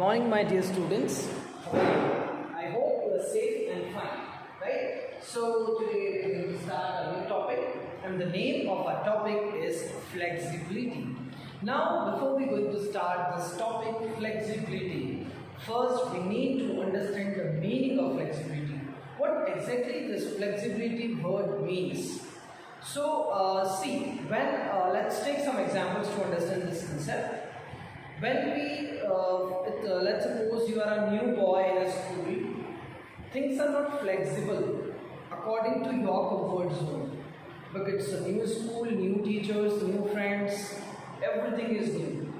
Morning, my dear students. How are you? I hope you are safe and fine, right? So today we are going to start a new topic, and the name of our topic is flexibility. Now, before we going to start this topic, flexibility, first we need to understand the meaning of flexibility. What exactly this flexibility word means. So, see, when let's take some examples to understand this concept. When let's suppose you are a new boy in a school, things are not flexible according to your comfort zone. Because it's a new school, new teachers, new friends, everything is new.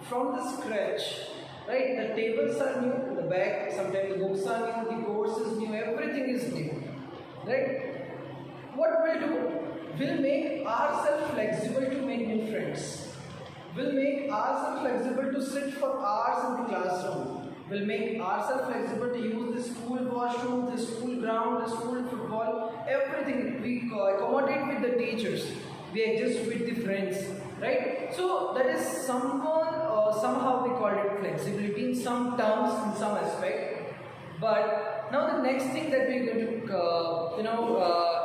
From the scratch, right? The tables are new, the bag, sometimes the books are new, the course is new, everything is new, right? What we'll do, we'll make ourselves flexible to make new friends. We'll make ourselves flexible to sit for hours in the classroom. We'll make ourselves flexible to use the school washroom, the school ground, the school football, everything. We accommodate with the teachers. We adjust with the friends, right? So that is somehow we call it flexibility in some terms, in some aspect. But now the next thing that we're going to,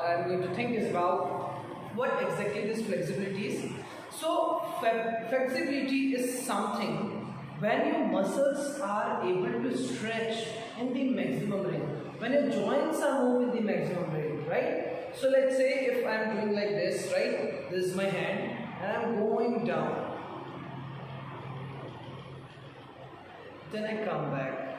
I'm going to think is about what exactly this flexibility is. So flexibility is something when your muscles are able to stretch in the maximum range, when your joints are moving in the maximum range, right? So let's say if I am doing like this, right? This is my hand and I am going down. Then I come back.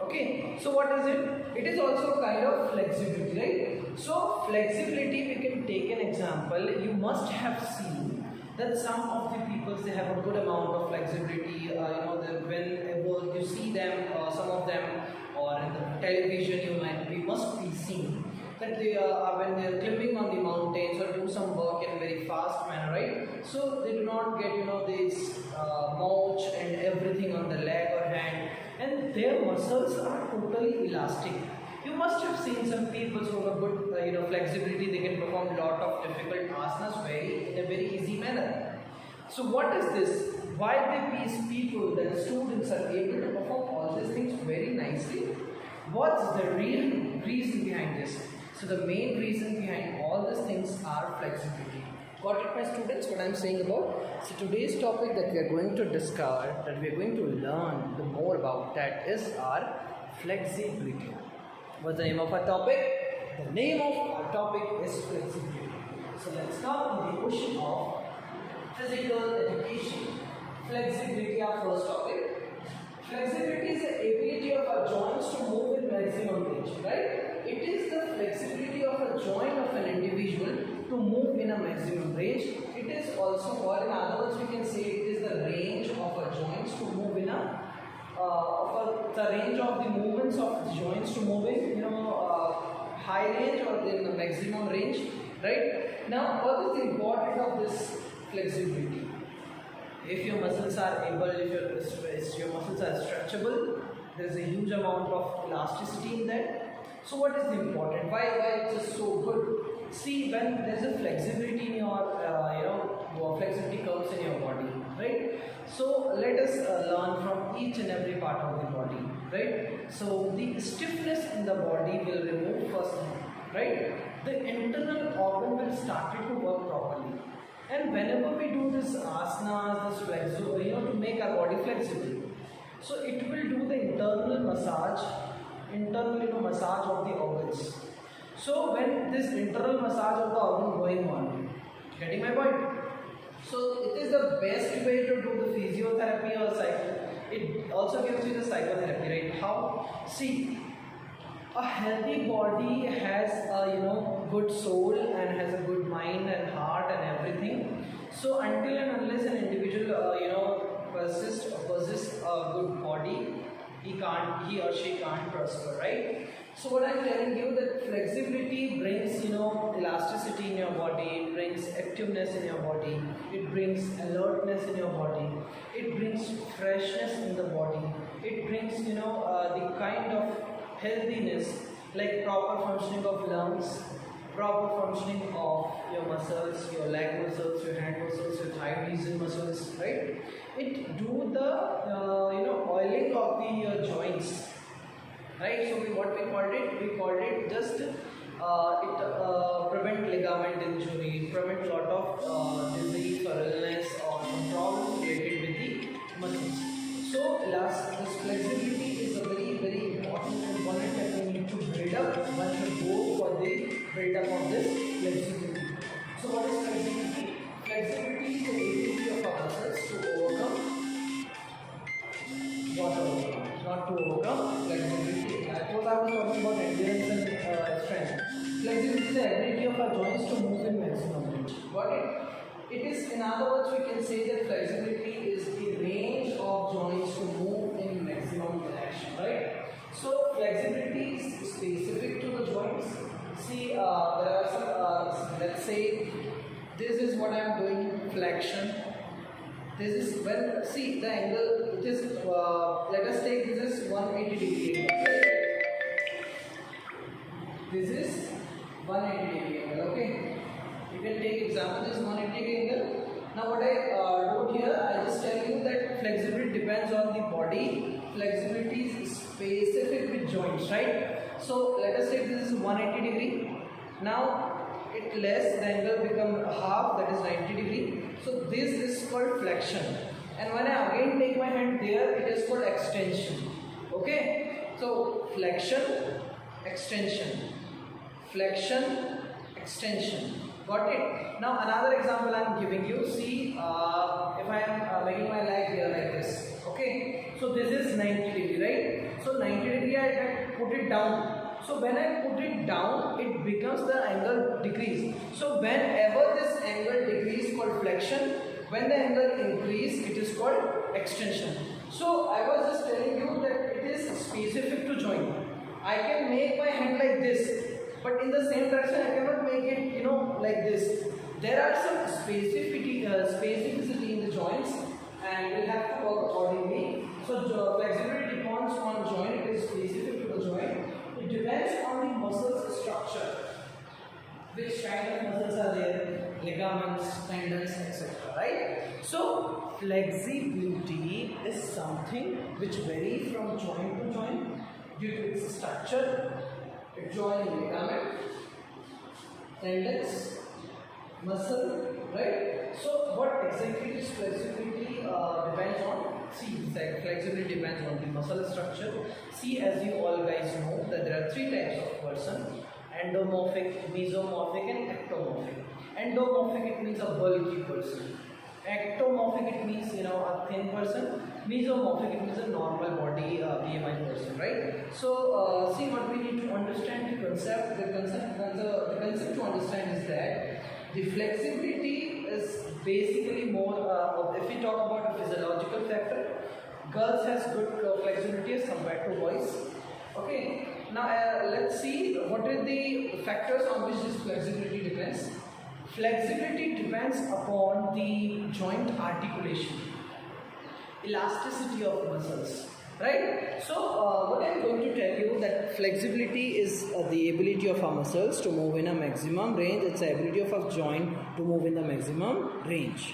Okay, so what is it? It is also a kind of flexibility, right? So flexibility, we can take an example. You must have seen that some of the people, they have a good amount of flexibility. Whenever you see them, some of them, or in the television, we must be seen that they are when they are climbing on the mountains or do some work in a very fast manner, right? So they do not get this mulch and everything on the leg or hand, and their muscles are totally elastic. You must have seen some people who have a good flexibility. They can perform a lot of difficult asanas in a very easy manner. So what is this? Why these people, the students, are able to perform all these things very nicely? What's the real reason behind this? So the main reason behind all these things are flexibility. Got it, my students, what I'm saying about? So today's topic that we are going to discover, that we are going to learn the more about, that is our flexibility. What's the name of our topic? The name of our topic is flexibility. So let's come to the question of physical education. Flexibility, our first topic. Flexibility is the ability of our joints to move in maximum range, right? It is the flexibility of a joint of an individual to move in a maximum range. It is also called, in other words, we can say it is the range of a joints to move in a the range of the movements of the joints to move in high range or in the maximum range, right? Now, what is the importance of this flexibility? If your muscles are able, if your muscles are stretchable, there is a huge amount of elasticity in that. So what is the important? Why it is so good? See, when there is a flexibility in your flexibility comes in your body, right? So let us learn from each and every part of the body, right? So the stiffness in the body will remove first, right? The internal organ will start to work properly. And whenever we do this asanas, this flexibility, to make our body flexible, so it will do the internal massage of the organs. So when this internal massage of the organ going on, getting my point? So it is the best way to do the physiotherapy or psycho. It also gives you the psychotherapy, right? How? See, a healthy body has a good soul and has a good mind and heart and everything. So until and unless an individual possesses a good body, he or she can't prosper, right? So what I'm telling you, that flexibility brings elasticity in your body, it brings activeness in your body, it brings alertness in your body, it brings freshness in the body, it brings the kind of healthiness, like proper functioning of lungs, proper functioning of your muscles, your leg muscles, your hand muscles, your thigh region muscles, right? It do the right? So what we called it? We called it just prevent ligament injury, prevent lot of disease or illness or problems related with the muscles. So this flexibility is a very important component that we need to build up once we go for the build up of this flexibility. So what is flexibility? Flexibility is the ability of our muscles to overcome not to overcome flexibility. I was talking about endurance and strength. Flexibility is the ability of our joints to move in maximum range. Got it? It is, in other words, we can say that flexibility is the range of joints to move in maximum direction, right? So flexibility is specific to the joints. See, there are some, let's say, this is what I am doing, flexion. This is when, see the angle, it is, let us take this is 180 degree angle, right? This is 180 degree angle, okay? You can take example, this is 180 degree angle. Now what I wrote here, I just tell you that flexibility depends on the body. Flexibility is specific with joints, right? So let us take this is 180 degree. Now it less, the angle become half, that is 90 degree. So this is called flexion. And when I again take my hand there, it is called extension. Okay? So flexion, extension. Flexion, extension. Got it? Now another example I am giving you. See, if I am making my leg here like this. Okay? So this is 90 degree, right? So 90 degree I put it down. So when I put it down, it becomes the angle decrease. So whenever this angle decrease called flexion, when the angle increase, it is called extension. So I was just telling you that it is specific to joint. I can make my hand like this, but in the same direction I cannot make it, like this. There are some specificity in the joints, and we have to work accordingly. So flexibility depends on joint. It is specific to the joint. It depends on the muscles structure. Which kind of muscles are there? Ligaments, tendons, etc. Right? So flexibility is something which varies from joint to joint due to its structure. It joins ligament, tendons, muscle, right? So what exactly is flexibility depends on? See, flexibility depends on the muscle structure. See, as you all guys know that there are three types of person: endomorphic, mesomorphic and ectomorphic. Endomorphic, it means a bulky person. Ectomorphic, it means a thin person. Mesomorphic, it means a normal body BMI person, right? So see, what we need to understand the concept to understand is that the flexibility is basically more if we talk about a physiological factor, girls has good flexibility as compared to boys. Okay, now let's see what are the factors on which this flexibility depends. Flexibility depends upon the joint articulation, elasticity of muscles, right? So what I am going to tell you that flexibility is the ability of our muscles to move in a maximum range. It's the ability of a joint to move in the maximum range.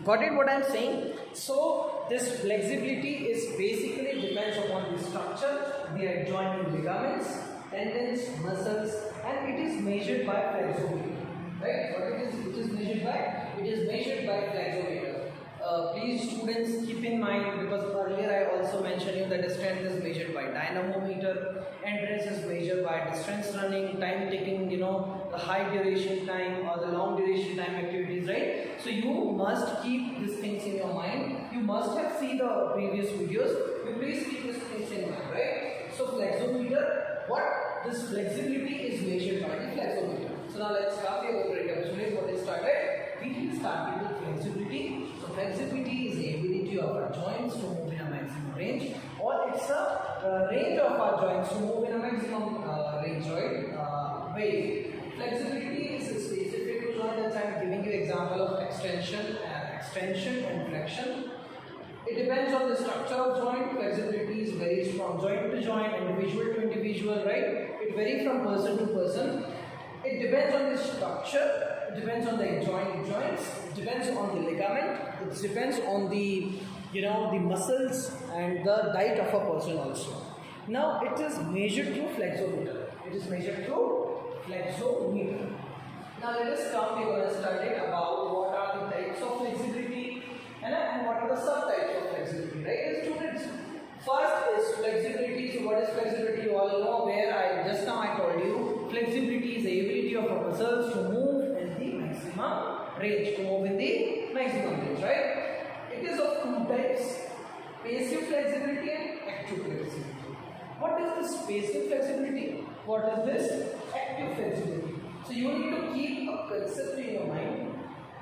Got it what I am saying? So this flexibility is basically depends upon the structure, the adjoining ligaments, tendons, muscles, and it is measured by flexometer. Right? What it is measured by? It is measured by flexometer. Please students keep in mind, because earlier I also mentioned you that strength is measured by dynamometer, endurance is measured by distance running, time taking, the high duration time or the long duration time activities, right? So you must keep these things in your mind. You must have seen the previous videos. You please keep these things in mind, right? So flexometer, what this flexibility is measured by the flexometer. So now let's start the recapitulate what is started. We started with flexibility. So flexibility is the ability of our joints to move in a maximum range, or it's a range of our joints to move in a maximum range, right? Way. Flexibility is specific to joint. That's I'm giving you example of extension and flexion. It depends on the structure of joint. Flexibility is varies from joint to joint, individual to individual, right? It varies from person to person. It depends on the structure, it depends on the joints, it depends on the ligament, it depends on the the muscles and the diet of a person also. Now it is measured through flexometer. It is measured through flexometer. Now let us come, we are going to study about what are the types of flexibility and what are the subtypes of flexibility, right? Students, first is flexibility. So what is flexibility? You all know, where I just now I told you, flexibility is the ability of a muscles to move in the maximum range, right? It is of two types, passive flexibility and active flexibility. What is this passive flexibility? What is this active flexibility? So you need to keep a concept in your mind.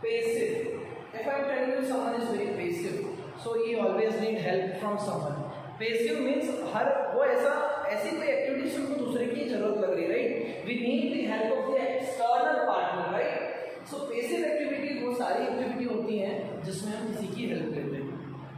Passive. If I am telling you someone is very passive, so he always need help from someone. Passive means हर वो ऐसी कोई activity से उनको दूसरे की जरूरत लग रही, right? We need the help of the external partner, right? So passive activities वो सारी एक्टिविटी होती हैं जिसमें हम किसी की हेल्प लेते हैं,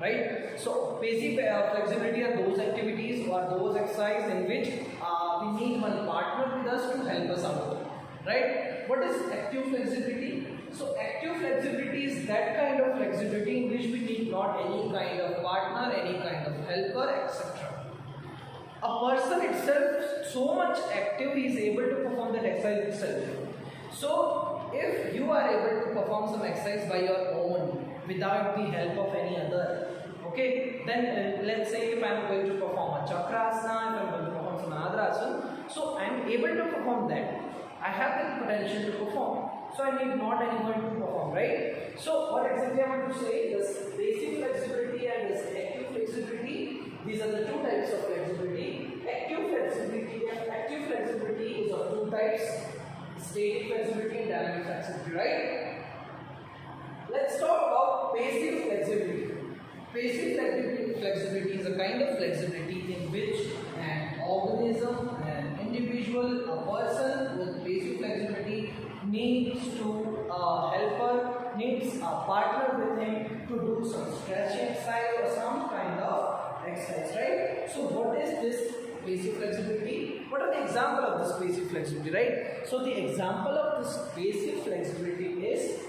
right? So passive flexibility are those activities or those exercises in which we need one partner with us to help us out. Right? What is active flexibility? So active flexibility is that kind of flexibility in which we need not any kind of partner, any kind of helper, etc. A person itself so much active, he is able to perform that exercise itself. So if you are able to perform some exercise by your own without the help of any other, okay, then let's say if I am going to perform a chakrasana, if I am going to perform some adrasana, so I am able to perform that. I have the potential to perform, so I need not anyone to perform, right? So what exactly I want to say, this basic flexibility and this active flexibility, these are the two types of flexibility. Active flexibility is of two types, static flexibility and dynamic flexibility, right? Let's talk about passive flexibility. Passive flexibility is a kind of flexibility in which an organism, an individual, a person with passive flexibility needs to helper, needs a partner with him to do some stretching exercise or some kind of exercise, right? So what is this passive flexibility? What are the example of this passive flexibility, right? So the example of this passive flexibility is,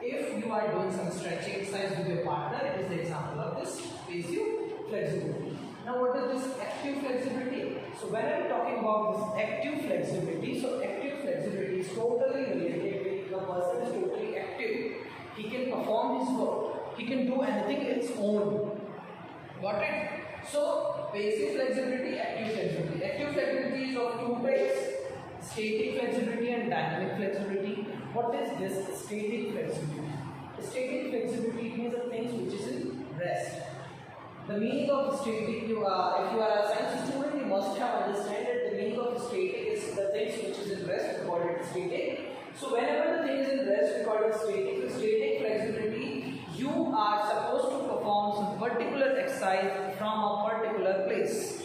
if you are doing some stretching exercise with your partner, it is the example of this passive flexibility. Now what is this active flexibility? So when I am talking about this active flexibility, so active flexibility is totally related with the person is totally active. He can perform his work. He can do anything its own. Got it? So passive flexibility, active flexibility. Active flexibility is of two types, static flexibility and dynamic flexibility. What is this static flexibility? Static flexibility means the things which is in rest. The meaning of static, if you are a science student, you must have understand that the meaning of static is the things which is in rest, we call it static. So whenever the thing is in rest, we call it static. Static flexibility, you are supposed to perform some particular exercise from a particular place.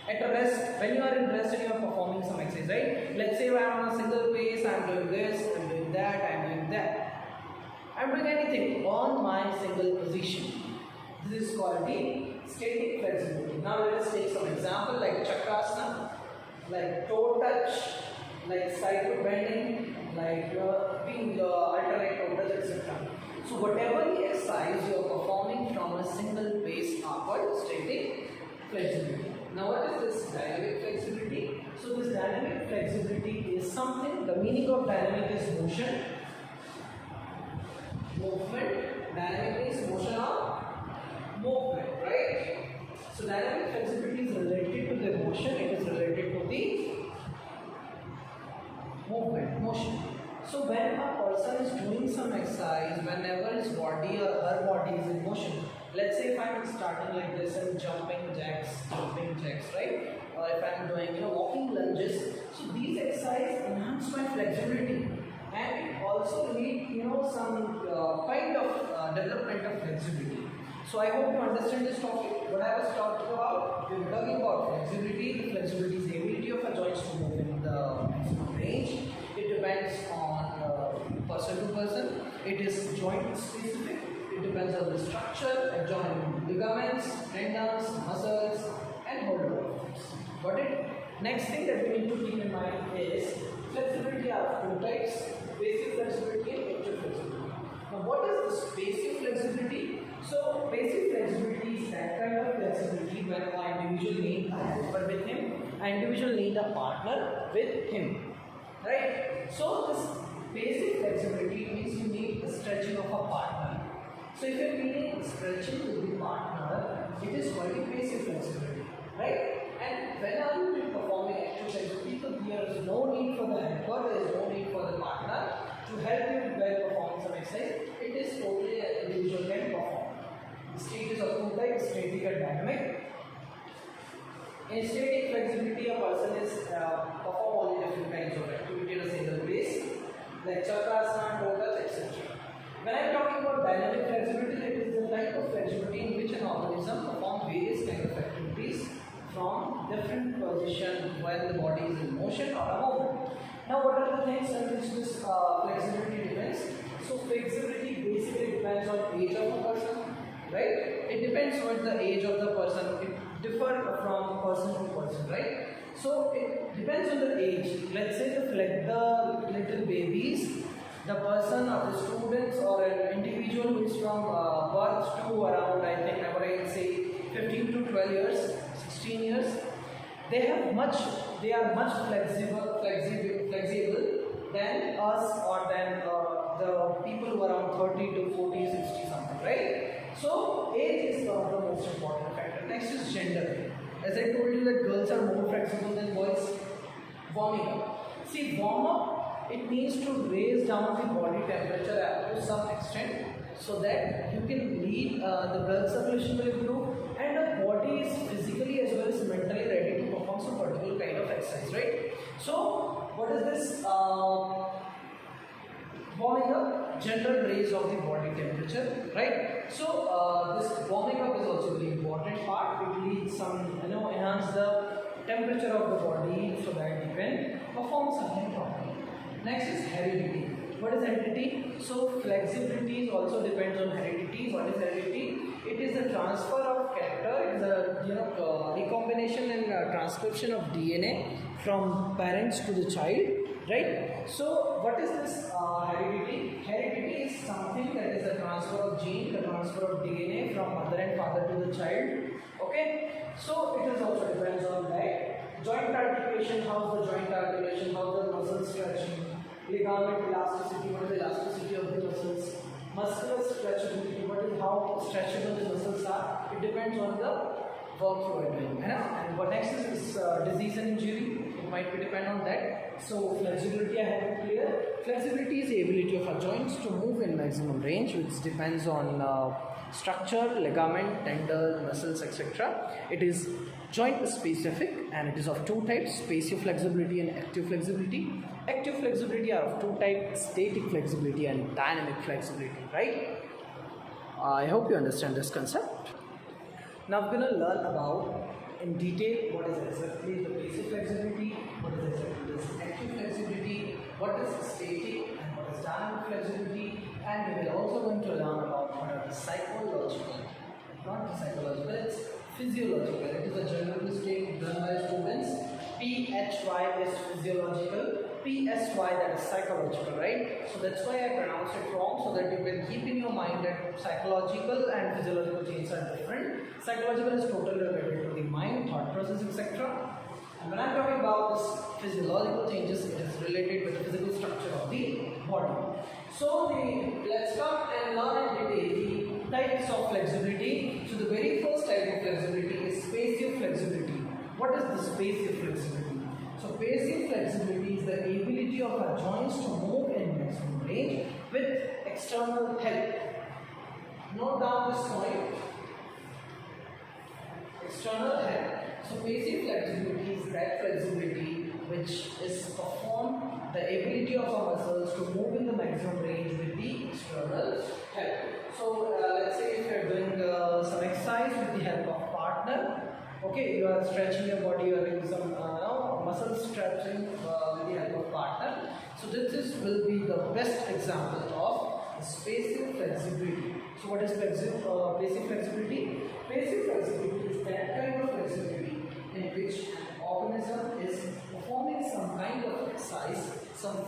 At a rest, when you are in rest and you are performing some exercise, right? Let's say I am on a single pace, I am doing this, I am doing that, I am doing that. I am doing anything on my single position. This is called the static flexibility. Now let us take some example like chakrasana, like toe touch, like side to bending, like being alternate toe touch, etc. So whatever the exercise you are performing from a single pace are called static flexibility. Now what is this dynamic flexibility? So this dynamic flexibility is something, the meaning of dynamic is motion, movement. Dynamic means motion or movement, right? So dynamic flexibility is related to the motion, it is related to the movement, motion. So when a person is doing some exercise, whenever his body or her body is in motion, let's say if I am starting like this and jumping jacks, right? Or if I am doing walking lunges, so these exercises enhance my flexibility and it also need some kind of development of flexibility. So I hope you understand this topic. What I was talking about, we were talking about flexibility. Flexibility is the ability of a joints to move in the maximum range. It depends on person to person. It is joint specific. It depends on the structure, joint ligaments, tendons, muscles, and whole body. Got it? Next thing that we need to keep in mind is flexibility are two types: basic flexibility and active flexibility. Now, what is this basic flexibility? So, basic flexibility is that kind of flexibility when an individual individual need a helper with him, an individual need a partner with him, right? So this basic flexibility means you need the stretching of a partner. So if you're needing stretching with the partner, it is called the basic flexibility, right? And when are you performing active flexibility? So there is no need for the helper, there is no need for the partner to help you while performing some exercise. It is totally an individual can perform. The stages of two types, static and dynamic. In static flexibility, a person is perform only different kinds of activity at a single place, like chakrasana, totas, etc. When I am talking about dynamic flexibility, it is the type of flexibility in which an organism performs various kinds of activities from different positions while the body is in motion or a movement. Now, what are the things on which this flexibility depends? So, flexibility basically depends on age of a person, right? It depends on the age of the person. It differs from person to person, right? So, it depends on the age. Let's say the little babies, the person or the students or an individual who is from birth to around, I think, I would say 15 to 12 years, 16 years, they are much flexible than us or than the people who are around 30 to 40, 60 something, right? So age is one of the most important factor. Next is gender. As I told you that girls are more flexible than boys. Warming up. See, warm up, it means to raise down the body temperature up to some extent so that you can lead the blood circulation will improve and the body is physically as well as mentally ready to perform some particular kind of exercise, right? So, what is this? Warming up, general raise of the body temperature, right? So, this warming up is also very important part. It leads some, enhance the temperature of the body so that you can perform something properly. Next is heredity. What is heredity? So flexibility also depends on heredity. What is heredity? It is the transfer of character. It is a recombination and transcription of DNA from parents to the child, right? So what is this heredity? Heredity is something that is the transfer of gene, the transfer of DNA from mother and father to the child. Okay. So it is also depends on that. Joint articulation, how's the joint articulation, how's the muscle stretching, ligament elasticity, what is the elasticity of the muscles, muscular stretchability, what is how stretchable the muscles are. It depends on the work you are doing. And what next is disease and injury. It might be depend on that. So flexibility I have it clear. Flexibility is the ability of our joints to move in maximum range, which depends on structure, ligament, tendon, muscles, etc. It is joint specific and it is of two types, passive flexibility and active flexibility. Active flexibility are of two types, static flexibility and dynamic flexibility, right? I hope you understand this concept. Now we're going to learn about in detail what is exactly the basic flexibility, what is exactly this active flexibility, what is static and what is dynamic flexibility, and we will also going to learn about what are the psychological, not the psychological, it's physiological. It is a general mistake done by students. PHY is physiological, PSY that is psychological, right? So that's why I pronounced it wrong, so that you can keep in your mind that psychological and physiological changes are different. Psychological is totally related to the mind, thought process, etc. And when I'm talking about this physiological changes, it is related with the physical structure of the body. So let's come and learn in detail the types of flexibility. So the very first type of flexibility is passive flexibility. What is this passive flexibility? So passive flexibility is the ability of our joints to move in maximum range with external help. Note down this point. External help. So passive flexibility is that flexibility which is performed, the ability of our muscles to move in the maximum range with the external help. So let's say if you are doing some exercise with the help of partner. Okay, you are stretching your body, you are doing some muscle stretching with the help of partner. So this will be the best example of passive flexibility. So what is passive flexibility? Passive flexibility is that kind of flexibility in which an organism is performing some kind of exercise, some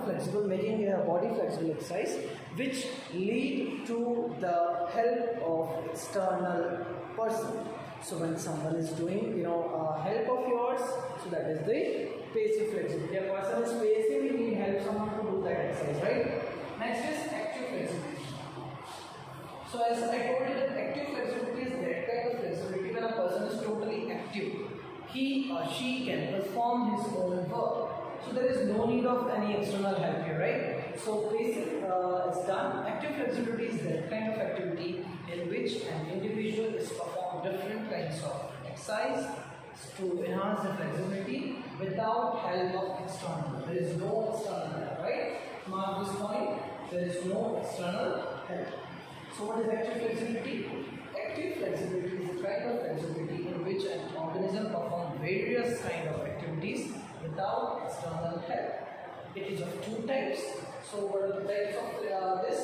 flexible, making a body flexible exercise, which lead to the help of external person. So when someone is doing, help of yours, so that is the passive flexibility. A person is passive, we need help someone to do that exercise, right? Next is active flexibility. So as I told you that active flexibility is that kind of flexibility when a person is totally active. He or she can perform his own work. So there is no need of any external help here, right? So passive is done. Active flexibility is that kind of activity in which an individual is perform different kinds of exercise to enhance the flexibility without help of external. There is no external help, right? Mark this point. There is no external help. So what is active flexibility? Active flexibility is a kind of flexibility in which an organism performs various kind of activities without external help. It is of two types. So what are the types of this?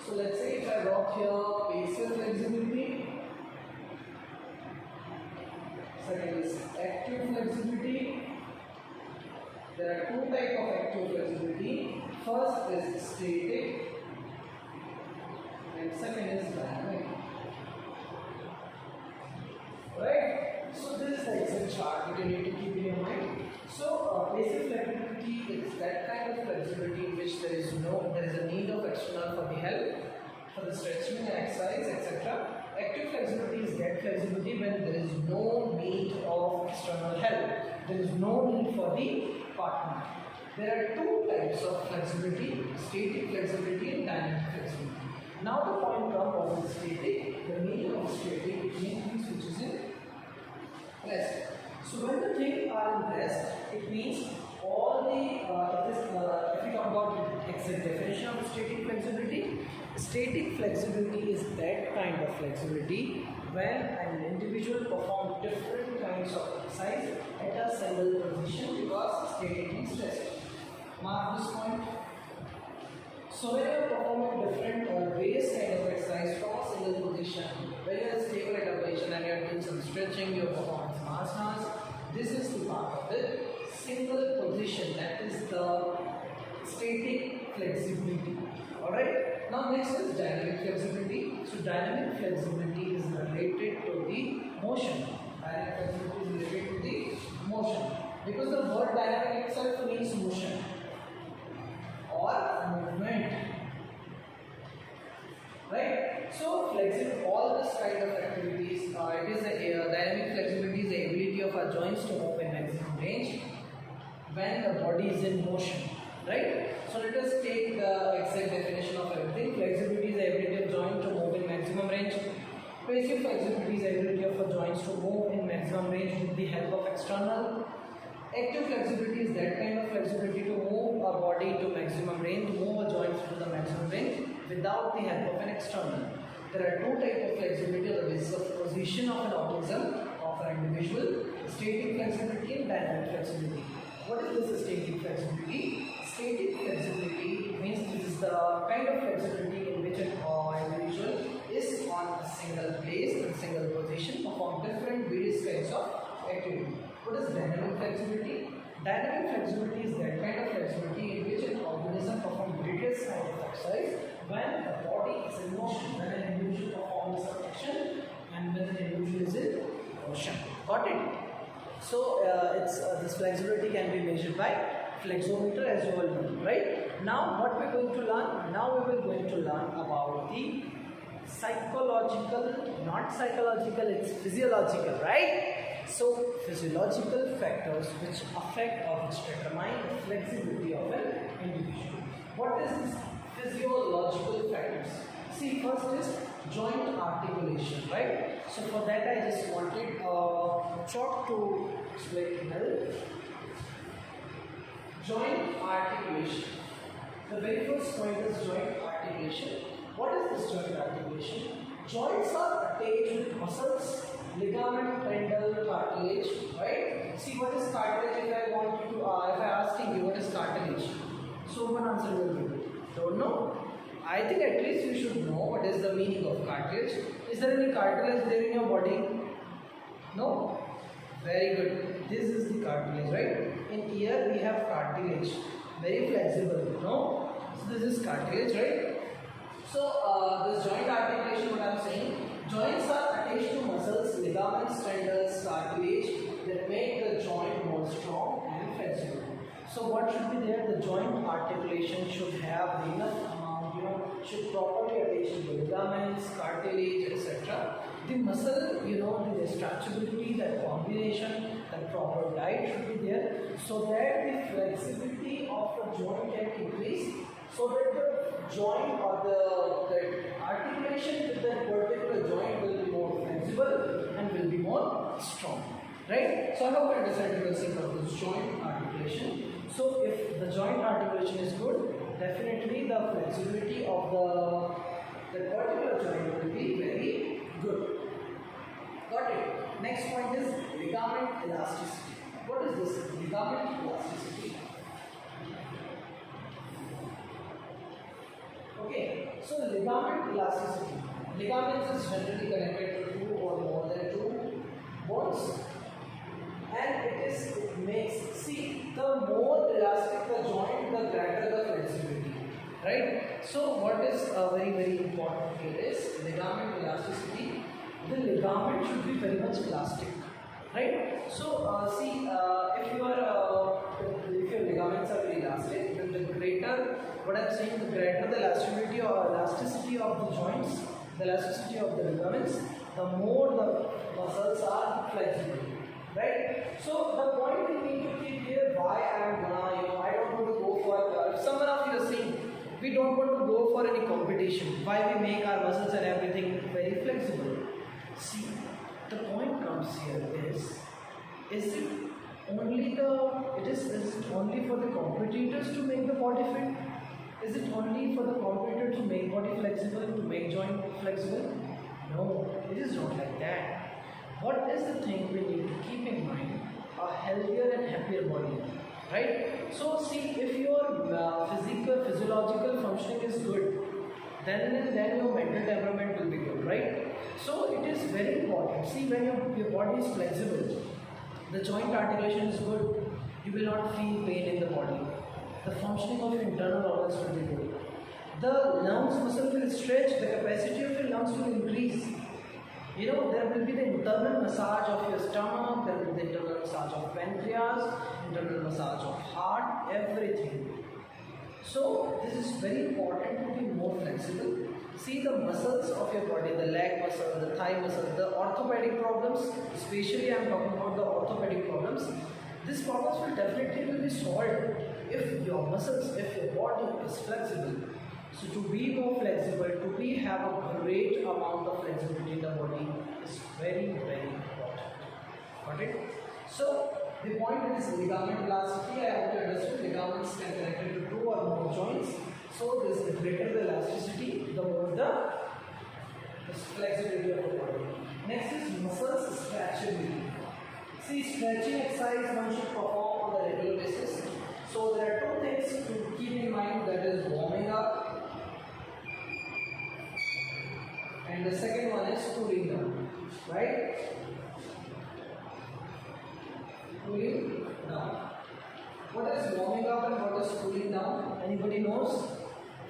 So let's say if I wrote here passive flexibility, second is active flexibility. There are two types of active flexibility. First is static and second is dynamic. Right? So this is the exact chart that you need to keep in your mind. So passive flexibility is that kind of flexibility in which there is a need of external for the help, for the stretching and exercise, etc. Active flexibility is that flexibility when there is no need of external help. There is no need for the partner. There are two types of flexibility: static flexibility and dynamic flexibility. Now the point comes what is static. The meaning of static, it means things which is in rest. So when the things are in rest, it means all the if we talk about the exact definition of static flexibility is that kind of flexibility when an individual performs different kinds of exercise at a single position because static means rest. Mark this point. So when you are performing different or various kind of exercise from a single position, when you are stable at a position and you are doing some stretching, you are performing some asanas, this is the part of the single position, that is the static flexibility. Alright, now next is dynamic flexibility. So dynamic flexibility is related to the motion. Dynamic flexibility is related to the motion because the word dynamic itself means motion or movement, right? So flexible, all this kind of activities, it is a dynamic flexibility is the ability of our joints to move in maximum range when the body is in motion, right? So let us take the exact definition of everything. Flexibility is the ability of joint to move in maximum range. Passive flexibility is the ability of our joints to move in maximum range with the help of external. Active flexibility is that kind of flexibility to move a body to maximum range, to move a joint to the maximum range without the help of an external. There are two types of flexibility on the basis of position of an organism, of an individual: static flexibility and dynamic flexibility. What is this static flexibility? Static flexibility means this is the kind of flexibility in which an individual is on a single place, in a single position, perform different various kinds of activity. What is dynamic flexibility? Dynamic flexibility is that kind of flexibility in which an organism performs various kinds of exercise when the body is in motion, when an individual performs some action and when an individual is in motion. Got it? So this flexibility can be measured by flexometer, as you all know, right? Now what we are going to learn? Now we are going to learn about the psychological, not psychological, it's physiological, right? So physiological factors which affect or which determine the flexibility of an individual. What is this physiological factors? See, first is joint articulation, right? So for that I just wanted chalk to explain help. Joint articulation. The very first point is joint articulation. What is this joint articulation? Joints are attached with muscles, ligament, tendon, cartilage, right? See, what is cartilage? If I want you to, if I asking you what is cartilage, so one answer will be good. Don't know? I think at least you should know what is the meaning of cartilage. Is there any cartilage there in your body? No? Very good. This is the cartilage, right? In ear we have cartilage, very flexible. No? So this is cartilage, right? So this joint articulation, what I am saying, joints are attached to muscles, ligaments, tendons, cartilage that make the joint more strong and flexible. So what should be there? The joint articulation should have enough amount, should properly attach to the ligaments, cartilage, etc. The muscle, the stretchability, that combination, that proper diet should be there, so that the flexibility of the joint can increase, so that the joint or the articulation with that particular joint will be more flexible and will be more strong. Right? So I hope you understand the concept of this joint articulation. So if the joint articulation is good, definitely the flexibility of the particular joint will be very good. Got it? Next point is ligament elasticity. What is this? Ligament elasticity. Okay, so ligament elasticity. Ligaments is generally connected to two or more than two bones. And it makes, see, the more elastic the joint, the greater the flexibility, right? So what is very, very important here is ligament elasticity. The ligament should be very much elastic, right? So see, if your ligaments are very elastic, then the greater, what I'm saying, the greater the elasticity of the joints, the elasticity of the ligaments, the more the muscles are flexible. Right? So the point we need to keep here, why I am gonna, I don't want to go for, if someone of you is saying, we don't want to go for any competition, why we make our muscles and everything very flexible. See, the point comes here is it only for the competitors to make the body fit? Is it only for the competitor to make body flexible, to make joint flexible? No, it is not like that. What is the thing we need to keep in mind? A healthier and happier body, right? So see, if your physiological functioning is good, then your mental development will be good, right? So it is very important. See, when your body is flexible, the joint articulation is good, you will not feel pain in the body. The functioning of your internal organs will be good. The lungs muscle will stretch, the capacity of your lungs will increase. There will be the internal massage of your stomach, there will be the internal massage of pancreas, internal massage of heart, everything. So this is very important to be more flexible. See, the muscles of your body, the leg muscle, the thigh muscle, the orthopedic problems, especially I am talking about the orthopedic problems. These problems will definitely be solved if your muscles, if your body is flexible. So to be more flexible, to have a great amount of flexibility in the body is very, very important. Got it? So the point is ligament elasticity. I hope you understood. Ligaments can connect to two or more joints. So this, the greater the elasticity, the more the flexibility of the body. Next is muscles stretchability. See, stretching exercise one should perform on a regular basis. So there are two things to keep in mind, that is warming up, and the second one is cooling down, right? Cooling down. What is warming up and what is cooling down? Anybody knows?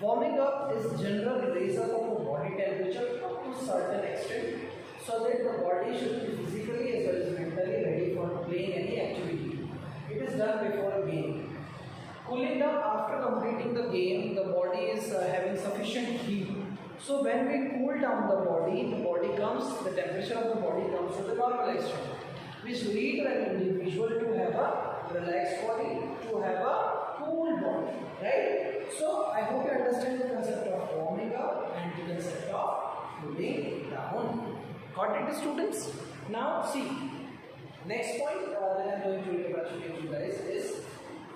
Warming up is general raise up of the body temperature up to a certain extent, so that the body should be physically as well as mentally ready for playing any activity. It is done before a game. Cooling down after completing the game, the body is having sufficient heat. So when we cool down the body comes, the temperature of the body comes to the normal extent, which leads an individual to have a relaxed body, to have a cool body, right? So I hope you understand the concept of warming up and the concept of cooling down. Got it, students? Now see, next point that I am going to introduce to you guys is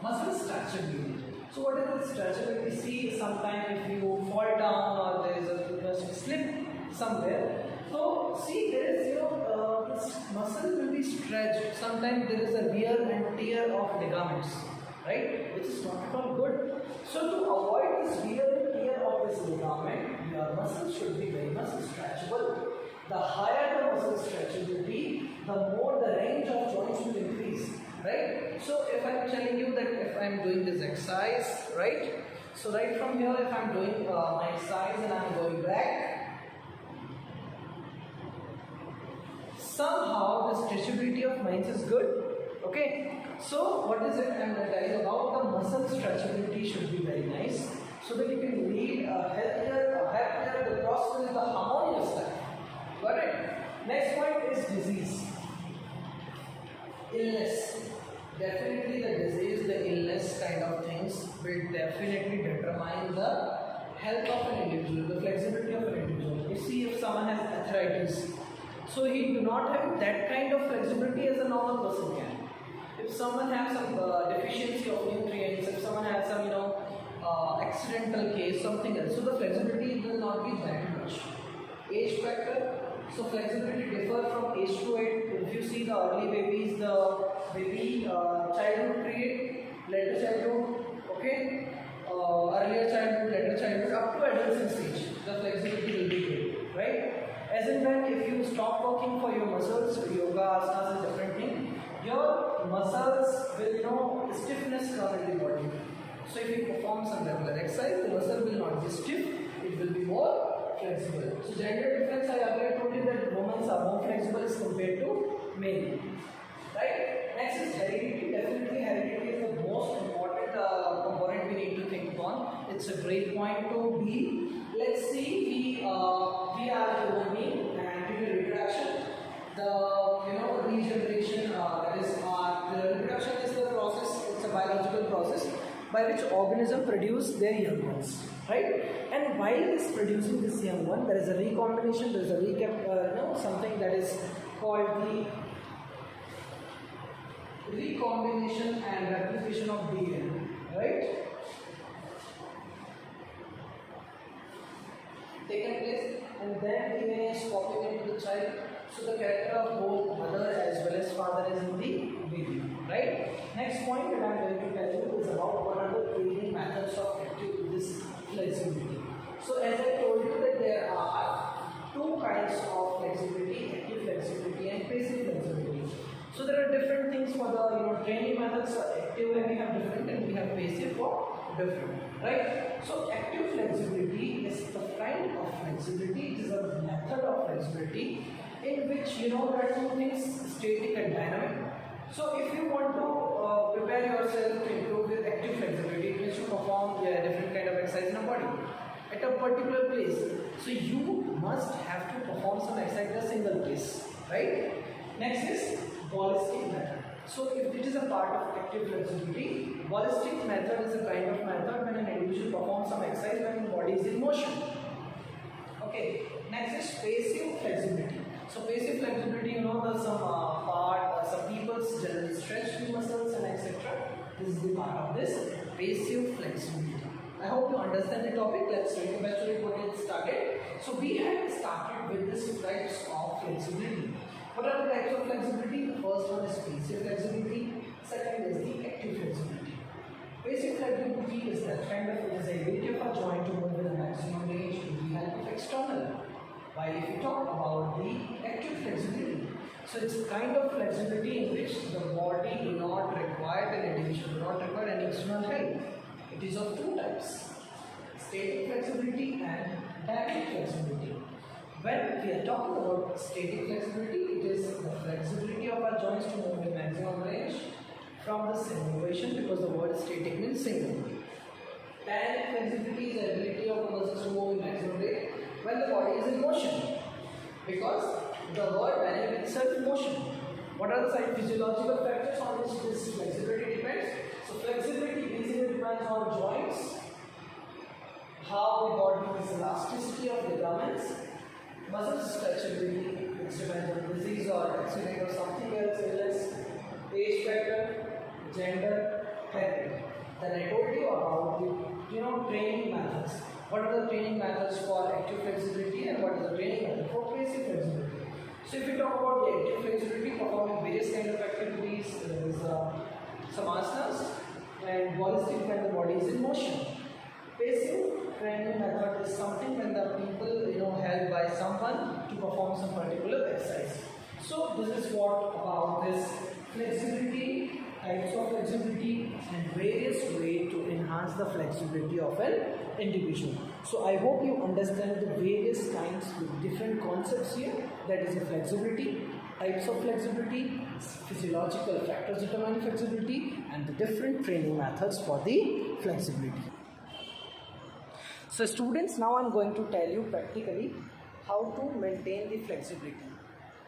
muscle stretchability. So what is the stretchability? See, sometimes if you fall down or there is a slip somewhere, so see, there is this muscle will be stretched. Sometimes there is a wear and tear of ligaments, right? Which is not at all good. So to avoid this wear and tear of this ligament, your muscle should be very much stretchable. The higher the muscle stretchability, the more the range of joints will increase, right? So if I am telling you that if I am doing this exercise, right? So right from here, if I am doing my exercise and I am going back, somehow the stretchability of minds is good. Okay, so what is it I'm going to tell you about? The muscle stretchability should be very nice, so that you can lead a happier, the prosperous, the harmonious life. Got it? Next point is disease, illness. Definitely the disease, the illness kind of things will definitely determine the health of an individual, the flexibility of an individual. You see, if someone has arthritis, so he do not have that kind of flexibility as a normal person can. If someone has some deficiency of nutrients, if someone has some accidental case, something else, so the flexibility will not be that much. Age factor. So flexibility differ from age to age. If you see the early babies, the baby childhood period, later childhood, okay, earlier childhood, later childhood, up to adolescent stage, the flexibility will be good, right? As in when if you stop working for your muscles, yoga, asanas is different thing, your muscles will stiffness come in the body. So if you perform some regular exercise, the muscle will not be stiff, it will be more flexible. So gender difference, I earlier told you that women are more flexible as compared to men. Right? Next is heredity. Definitely heredity is the most important component we need to think upon. It's a great point to be. Let's see, we are human being, and due to reproduction, the regeneration, that is the reproduction is the process, it's a biological process by which organism produce their young ones, right? And while it's producing this young one, there is a recombination, there is a something that is called the recombination and replication of DNA, right? Taken place, and then DNA is popping into the child. So the character of both mother as well as father is in the baby, right? Next point that I am going to tell you is about what are the training methods of this flexibility. So as I told you that there are two kinds of flexibility, active flexibility and passive flexibility. So there are different things for the training methods. Active and we have different, and we have passive for different, right? So active flexibility is the kind of flexibility, it is a method of flexibility in which there are two things, static and dynamic. So if you want to prepare yourself to improve with active flexibility, it means to perform different kind of exercise in a body at a particular place. So you must have to perform some exercise at a single place, right? Next is ballistic method. So if it is a part of active flexibility, ballistic method is a kind of method when an individual performs some exercise when the body is in motion. Okay. Next is passive flexibility. So passive flexibility, there's some people generally stretch the muscles and etc. This is the part of this passive flexibility. I hope you understand the topic. Let's eventually get started. So we have started with this types of flexibility. What are the types of flexibility? The first one is passive flexibility. Second is the active flexibility. Passive flexibility is the kind of ability of a joint to move with a maximum range with the help of external. While if you talk about the active flexibility, so it's a kind of flexibility in which the body do not require, the individual do not require any external help. It is of two types, static flexibility and dynamic flexibility. When we are talking about static flexibility, it is the flexibility of our joints to move in maximum range from the same location, because the word static means single. Dynamic flexibility is the ability of the muscles to move in maximum range when the body is in motion, because the word dynamic itself is motion. What are the physiological factors on which this flexibility depends? So flexibility basically depends on joints, how the body's elasticity of the ligaments, muscle stretchability, which depends on disease or accident or something else, illness, age factor, gender, habit. Then I told you about the training methods. What are the training methods for active flexibility and what is the training method for passive flexibility? So if you talk about the active flexibility, performing various kind of activities, there is some asanas and ballistic when the body is in motion. Passive training method is something when the people helped by someone to perform some particular exercise. So this is what about this flexibility, types of flexibility and various ways to enhance the flexibility of an individual. So I hope you understand the various kinds with different concepts here, that is the flexibility, types of flexibility, physiological factors determine flexibility, and the different training methods for the flexibility. So students, now I'm going to tell you practically how to maintain the flexibility,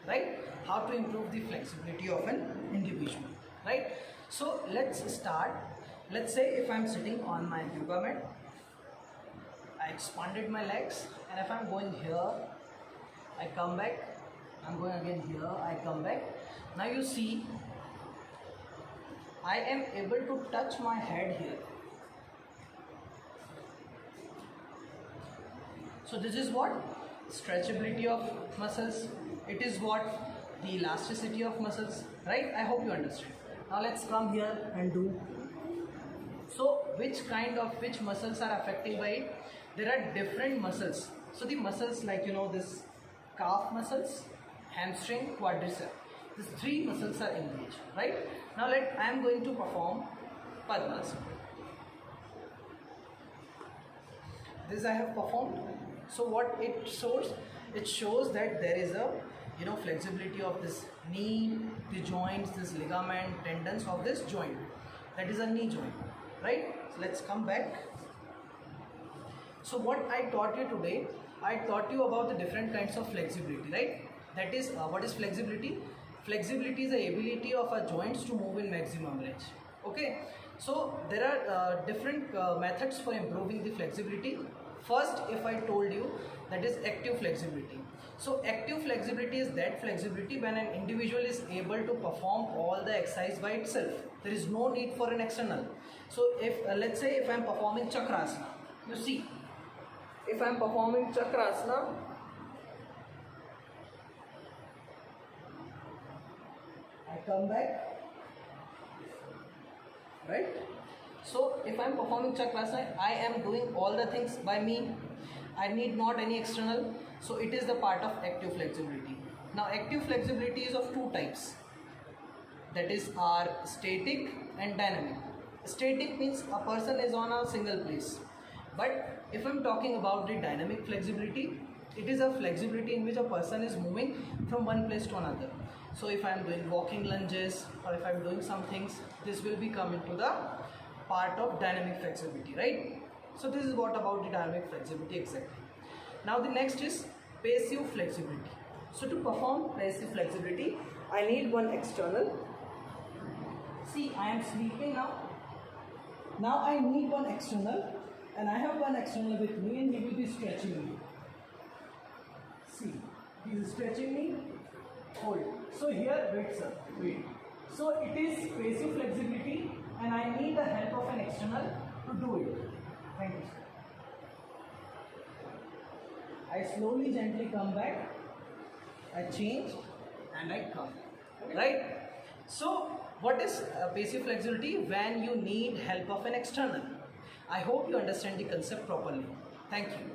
right? How to improve the flexibility of an individual, right? So let's start. Let's say if I'm sitting on my yoga mat, I expanded my legs, and if I'm going here, I come back, I'm going again here, I come back. Now you see, I am able to touch my head here. So this is what? Stretchability of muscles. It is what? The elasticity of muscles, right? I hope you understand. Now let's come here and do. So which muscles are affected by it? There are different muscles. So the muscles like this calf muscles, hamstring, quadricep. These three muscles are engaged, right? Now I am going to perform Padmasana. This I have performed. So what it shows? It shows that there is a flexibility of this knee, the joints, this ligament, tendons of this joint. That is a knee joint, right? So let's come back. So what I taught you today, I taught you about the different kinds of flexibility, right? That is, what is flexibility? Flexibility is the ability of our joints to move in maximum range. Okay, so there are different methods for improving the flexibility. First, if I told you, that is active flexibility. So active flexibility is that flexibility when an individual is able to perform all the exercise by itself. There is no need for an external. So if let's say if I am performing chakrasana, you see, if I am performing chakrasana, I come back, right? So if I am performing chakrasana, I am doing all the things by me. I need not any external. So it is the part of active flexibility. Now active flexibility is of two types. That is static and dynamic. Static means a person is on a single place. But if I am talking about the dynamic flexibility, it is a flexibility in which a person is moving from one place to another. So if I am doing walking lunges or if I am doing some things, this will be come into the part of dynamic flexibility, right? So this is what about the dynamic flexibility exactly. Now the next is passive flexibility. So to perform passive flexibility, I need one external. See, I am sleeping now. Now I need one external, and I have one external with me, and he will be stretching me. See, he is stretching me. Hold. So here, wait sir, wait. So it is passive flexibility, and I need the help of an external to do it. Thank you, sir. I slowly, gently come back. I change and I come. Right? So, what is passive flexibility? When you need help of an external. I hope you understand the concept properly. Thank you.